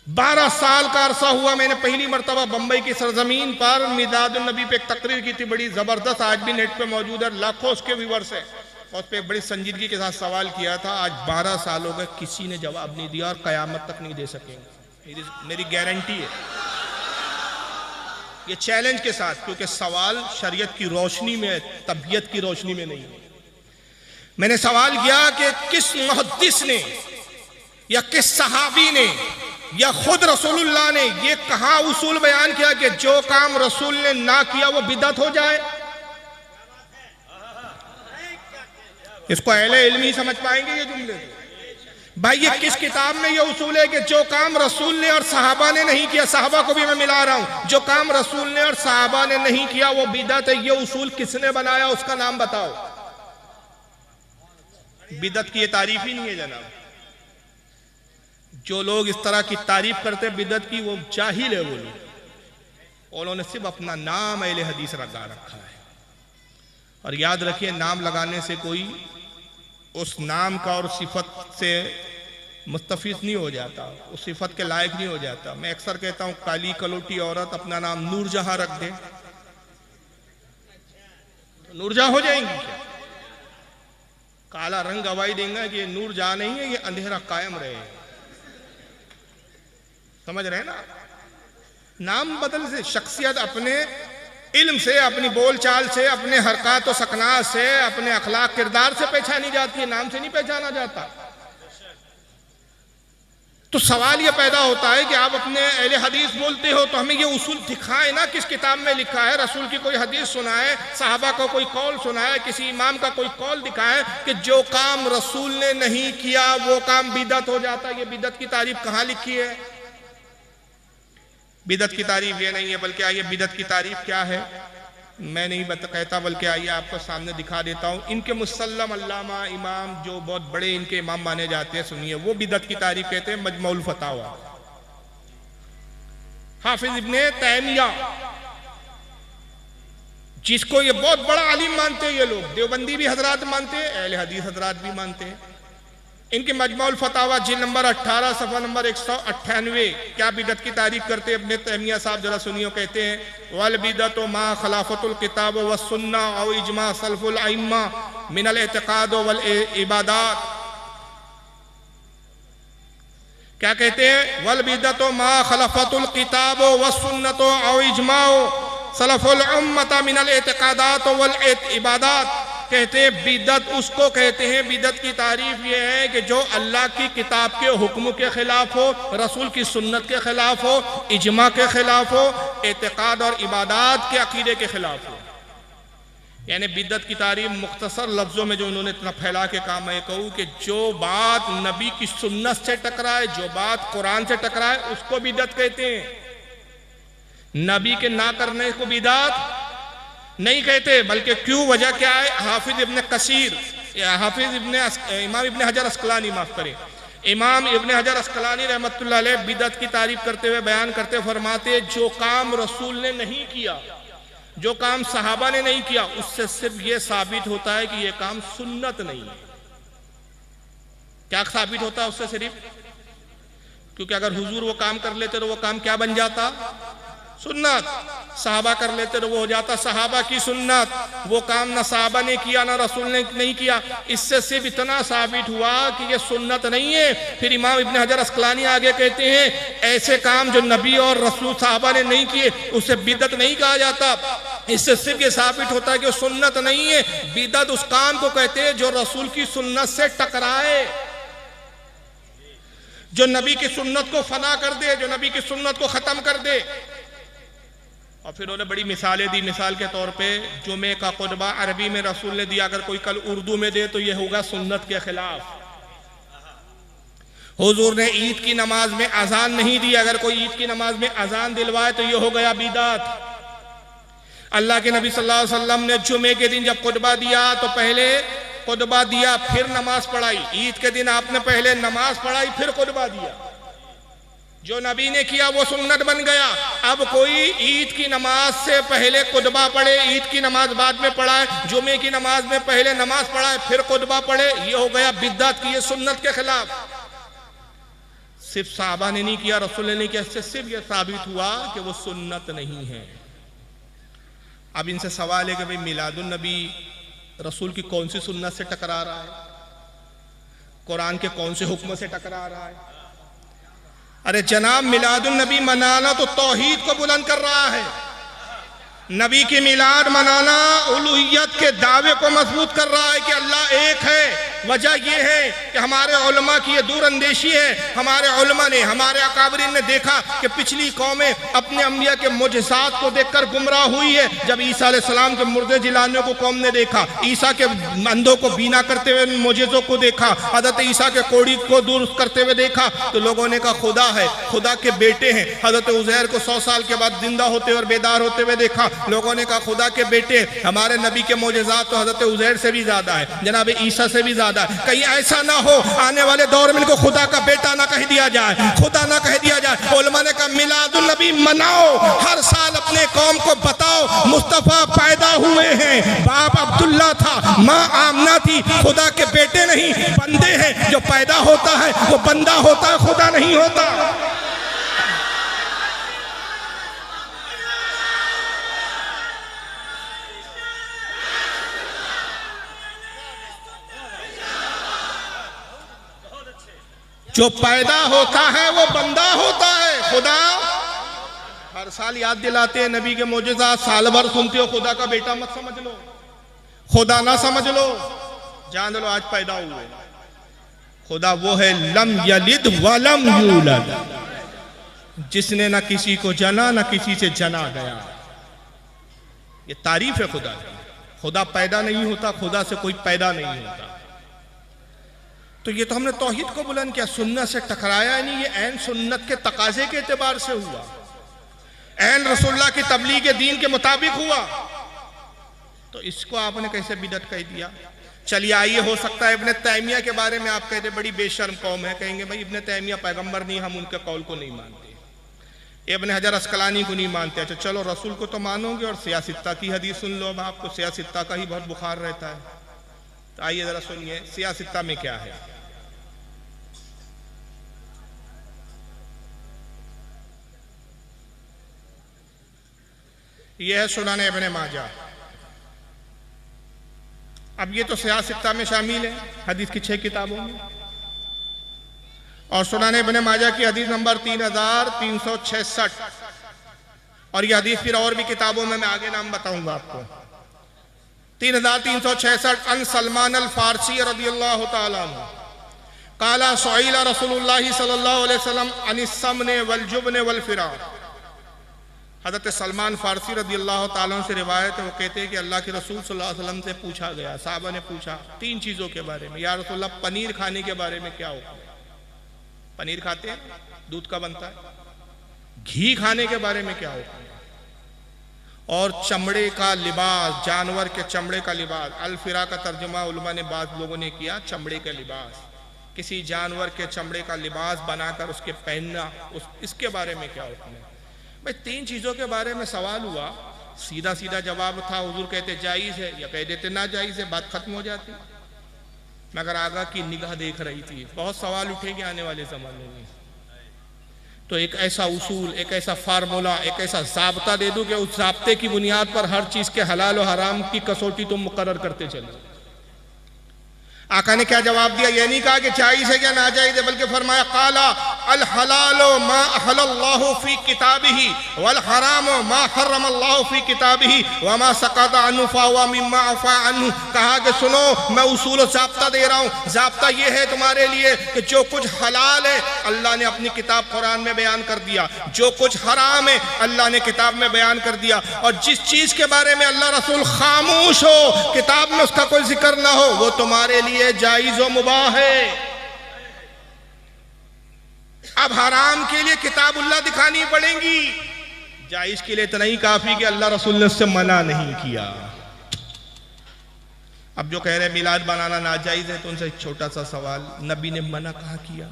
12 साल का अरसा हुआ मैंने पहली मरतबा बम्बई की सरजमीन पर मिलादुन नबी पे एक तकरीर की थी, बड़ी ज़बरदस्त, आज भी नेट पे मौजूद है, लाखों उसके व्यूअर्स है। और उस पर बड़ी संजीदगी के साथ सवाल किया था। आज 12 साल हो गए, किसी ने जवाब नहीं दिया और क़यामत तक नहीं दे सकेंगे, मेरी गारंटी है ये चैलेंज के साथ, क्योंकि सवाल शरीयत की रोशनी में, तबीयत की रोशनी में नहीं है। मैंने सवाल किया कि किस मुहद्दिस ने या किस सहाबी ने या खुद रसूलुल्लाह ने ये कहा उसूल बयान किया कि जो काम रसूल ने ना किया वो बिदअत हो जाए? इसको अहले इल्म ही समझ पाएंगे ये जुमले। भाई ये किस किताब में ये उसूल है कि जो काम रसूल ने और सहाबा ने नहीं किया, सहाबा को भी मैं मिला रहा हूं, जो काम रसूल ने और सहाबा ने नहीं किया वो बिदअत है? ये उसूल किसने बनाया, उसका नाम बताओ। बिदअत की ये तारीफ ही नहीं है जनाब। जो लोग इस तरह की तारीफ करते बिदअत की वो जाहिल है, वो लोग। उन्होंने सिर्फ अपना नाम अहले हदीस लगा रखा है। और याद रखिए, नाम लगाने से कोई उस नाम का और सिफत से मुस्तफीज नहीं हो जाता, उस सिफत के लायक नहीं हो जाता। मैं अक्सर कहता हूं, काली कलोटी औरत अपना नाम नूरजहां रख दे तो नूरजहां हो जाएंगी क्या? काला रंग गवाही देंगे कि ये नूरजहां नहीं है, ये अंधेरा कायम रहे। समझ रहे हैं ना? नाम बदल से शख्सियत अपने इल्म से, अपनी बोलचाल से, अपने हरकत और सकनात से, अपने अखलाक किरदार से पहचानी जाती है, नाम से नहीं पहचाना जाता। तो सवाल यह पैदा होता है कि आप अपने अहले हदीस बोलते हो तो हमें ये उसूल दिखाए ना, किस किताब में लिखा है, रसूल की कोई हदीस सुनाए, साहबा का कोई कौल सुनाए, किसी इमाम का कोई कौल दिखाए कि जो काम रसूल ने नहीं किया वो काम बिदअत हो जाता है। ये बिदअत की तारीफ कहाँ लिखी है? बिदअत की तारीफ ये नहीं है, बल्कि आइए बिदअत की तारीफ क्या है मैं नहीं कहता, बल्कि आइए आपको सामने दिखा देता हूं। इनके मुसल्लम अल्लामा इमाम, जो बहुत बड़े इनके इमाम माने जाते हैं, सुनिए, वो बिदअत की तारीफ कहते हैं मजमुउल फतावा। हाफिज इब्ने तैमिया, जिसको ये बहुत बड़ा आलिम मानते हैं ये लोग, देवबंदी भी हजरात मानते हैं, अहले हदीस हजरात भी मानते हैं। इनके मजमुउल फतावा जिल्द नंबर 18 सफ़ा नंबर 198 क्या बिदअत की तारीफ करते हैं इब्ने तैमिया साहब, जरा सुनियो। कहते हैं, वल बिदअत मा खिलाफतुल किताब व सुन्ना औ इजमा सलफुल अइम्मा मिनल एतिकाद वल इबादात। क्या कहते हैं? वल बिदअत मा खिलाफतुल किताब व सुन्नत औ इजमा सलफुल उम्मत मिनल एतिकादात वल इबादात। कहते हैं बिदअत उसको कहते हैं, बिदअत की तारीफ यह है कि जो अल्लाह की किताब के हुक्म के खिलाफ हो, रसूल की सुन्नत के खिलाफ हो, इजमा के खिलाफ हो, एतिकाद और इबादात के अकीदे के खिलाफ हो। यानी बिदअत की तारीफ मुख्तसर लफ्जों में जो उन्होंने इतना फैला के कहा, मैं कहूँ कि जो बात नबी की सुन्नत से टकराए, जो बात कुरान से टकराए, उसको बिदअत कहते हैं। नबी के ना करने को बिदअत नहीं कहते, बल्कि क्यों, वजह क्या है? हाफिज इब्ने कसीर, इमाम इब्ने हजर अस्कलानी, माफ करें, इमाम इब्ने हजर अस्कलानी रहमतुल्लाह अलैह बिदअत की तारीफ करते हुए बयान करते फरमाते, जो काम रसूल ने नहीं किया, जो काम सहाबा ने नहीं किया, उससे सिर्फ ये साबित होता है कि ये काम सुन्नत नहीं है। क्या साबित होता है उससे? सिर्फ क्योंकि अगर हुजूर वो काम कर लेते तो वो काम क्या बन जाता? सुन्नत। सहाबा कर लेते तो वो हो जाता सहाबा की सुन्नत। वो काम ना सहाबा ने किया ना रसूल ने नहीं किया, इससे सिर्फ इतना साबित हुआ कि ये सुन्नत नहीं है। फिर इमाम इब्ने हजर अस्कलानी आगे कहते हैं, ऐसे काम जो नबी और रसूल सहाबा ने नहीं किए उसे बिदअत नहीं कहा जाता। इससे सिर्फ ये साबित होता है कि सुन्नत नहीं है। बिदअत उस काम को कहते हैं जो रसूल की सुन्नत से टकराए, जो नबी की सुन्नत को फना कर दे, जो नबी की सुन्नत को खत्म कर दे। और फिर उन्होंने बड़ी मिसालें दी। मिसाल के तौर पे जुमे का खुतबा अरबी में रसूल ने दिया, अगर कोई कल उर्दू में दे तो यह होगा सुन्नत के खिलाफ। हुजूर ने ईद की नमाज में अजान नहीं दी, अगर कोई ईद की नमाज में अजान दिलवाए तो यह हो गया बिदअत। अल्लाह के नबी सल्लल्लाहु अलैहि वसल्लम ने जुमे के दिन जब खुतबा दिया तो पहले खुतबा दिया फिर नमाज पढ़ाई। ईद के दिन आपने पहले नमाज पढ़ाई फिर खुतबा दिया। जो नबी ने किया वो सुन्नत बन गया। अब कोई ईद की नमाज से पहले खुतबा पढ़े, ईद की नमाज बाद में पढ़ाए, जुमे की नमाज में पहले नमाज पढ़ाए फिर खुतबा पढ़े, ये हो गया बिदअत की, ये सुन्नत के खिलाफ। सिर्फ साहबा ने नहीं किया, रसूल ने नहीं किया, इससे सिर्फ यह साबित हुआ कि वो सुन्नत नहीं है। अब इनसे सवाल है कि भाई मिलादुन नबी रसूल की कौन सी सुन्नत से टकरा रहा है, कुरान के कौन से हुक्म से टकरा रहा है? अरे जनाब, मिलादुन नबी मनाना तो तौहीद को बुलंद कर रहा है। नबी की मिलाद मनाना उलूहियत के दावे को मजबूत कर रहा है कि अल्लाह एक है। वजह यह है कि हमारे उलमा की ये दूर अंदेशी है। हमारे उलमा ने, हमारे अकाबरीन ने देखा कि पिछली कौमें अपने अंबिया के मुजज़ात को देखकर गुमराह हुई है। जब ईसा अलैहिस्सलाम के मुर्दे जिलाने को कौम ने देखा, ईसा के अंधों को बीना करते हुए मुजज़ों को देखा, हज़रत ईसा के कोड़ी को दूर करते हुए देखा, तो लोगों ने कहा खुदा है, खुदा के बेटे हैं। हज़रत उज़ैर को 100 साल के बाद जिंदा होते हुए और बेदार होते हुए देखा, लोगों ने कहा खुदा के बेटे। हमारे नबी के मोजज़ात तो हज़रत उज़ैर से भी ज्यादा है, जनाब ईसा से भी ज्यादा है। कहीं ऐसा ना हो आने वाले दौर में इनको खुदा का बेटा ना कह दिया जाए, खुदा ना कह दिया जाए। उलमा ने कहा मिलादुन नबी मनाओ, हर साल अपने कौम को बताओ मुस्तफ़ा पैदा हुए हैं, बाप अब्दुल्ला था, माँ आमना थी, खुदा के बेटे नहीं बंदे हैं। जो पैदा होता है वो बंदा होता है, खुदा नहीं होता। जो पैदा होता है वो बंदा होता है। खुदा हर साल याद दिलाते हैं नबी के मोजज़ात, साल भर सुनते हो, खुदा का बेटा मत समझ लो, खुदा ना समझ लो, जान लो आज पैदा हुए। खुदा वो है लम यलिद वलम यूलद, जिसने ना किसी को जना ना किसी से जना गया। ये तारीफ है खुदा की। खुदा पैदा नहीं होता, खुदा से कोई पैदा नहीं होता। तो ये तो हमने तौहीद को बुलंद किया, सुन्नत से टकराया नहीं। ये ऐन सुन्नत के तकाजे के एतबार से हुआ, ऐन रसूलुल्लाह की तबलीग दीन के मुताबिक हुआ। तो इसको आपने कैसे बिदअत कह दिया? चलिए आइए, हो सकता है इब्ने तैमिया के बारे में आप कहते बड़ी बेशर्म कौम है, कहेंगे भाई इब्ने तैमिया पैगंबर नहीं, हम उनके कौल को नहीं मानते, इब्ने हजर अस्कलानी को नहीं मानते। अच्छा चलो, रसूल को तो मानोगे और सियासत्ता की हदीस सुन लो। अब आपको सियासत्ता का ही बहुत बुखार रहता है, तो आइए जरा सुनिए सियासत्ता में क्या है। यह है सुनान इब्ने माजा। अब ये तो सियासत्ता में शामिल है, हदीस की 6 किताबों में। और सुनान इब्ने माजा की हदीस नंबर 3366, और यह हदीस फिर और भी किताबों में मैं आगे नाम बताऊंगा आपको। 3366 अन सलमान अल फारसी रदियल्लाहु ताला अन्हु काला सुइला रसूलुल्लाह सल्लल्लाहु अलैहि वसल्लम अनिस समने वल जुबने वल फिराक। हज़रत सलमान फारसी रदियल्लाहु ताला से रिवायत है, वो कहते हैं कि अल्लाह के रसूल सल्लल्लाहु अलैहि वसल्लम से पूछा गया, साहबा ने पूछा 3 चीज़ों के बारे में, या रसूलल्लाह पनीर खाने के बारे में क्या हुक्म है? पनीर खाते हैं, दूध का बनता है। घी खाने के बारे में क्या हुक्म है? और चमड़े का लिबास, जानवर के चमड़े का लिबास। अल-फिरा का तर्जुमा उलमा ने बाद लोगों ने किया चमड़े का लिबास, किसी जानवर के चमड़े का लिबास बनाकर उसके पहनना, इसके बारे में क्या हुक्म है? भाई 3 चीज़ों के बारे में सवाल हुआ, सीधा सीधा जवाब था, हुजूर कहते जायज़ है, या कह देते ना जायज़ है, बात खत्म हो जाती। मगर आगा की निगाह देख रही थी, बहुत सवाल उठेंगे आने वाले ज़माने में। तो एक ऐसा उसूल, एक ऐसा फार्मूला, एक ऐसा ज़ाब्ता दे दूं कि उस ज़ाब्ते की बुनियाद पर हर चीज़ के हलाल और हराम की कसौटी तुम मुकर्रर करते चलो। आका ने क्या जवाब दिया? ये नहीं कहा कि जायज़ है या नाजायज़ है, बल्कि फरमाया काला अल हलालो मा अहल्लल्लाहु फी किताबिही वल हरामो मा हर्रमल्लाहु फी किताबिही व मा सकता अन्हु फहुवा मिम्मा अफा अन्हु। कहा कि सुनो, मैं उसूल और ज़ाब्ता दे रहा हूँ। ज़ाब्ता ये है तुम्हारे लिए कि जो कुछ हलाल है अल्लाह ने अपनी किताब कुरान में बयान कर दिया, जो कुछ हराम है अल्लाह ने किताब में बयान कर दिया, और जिस चीज़ के बारे में अल्लाह रसूल खामोश हो, किताब में उसका कोई जिक्र ना हो, वो तुम्हारे लिए जायज़ व मुबाह है। अब हराम के लिए किताबुल्लाह दिखानी पड़ेगी, जायज़ के लिए इतना ही काफी कि अल्लाह रसूल ने उससे मना नहीं किया। अब जो कह रहे हैं मिलाद बनाना नाजायज़ है, तो उनसे एक छोटा सा सवाल, नबी ने मना कहाँ किया?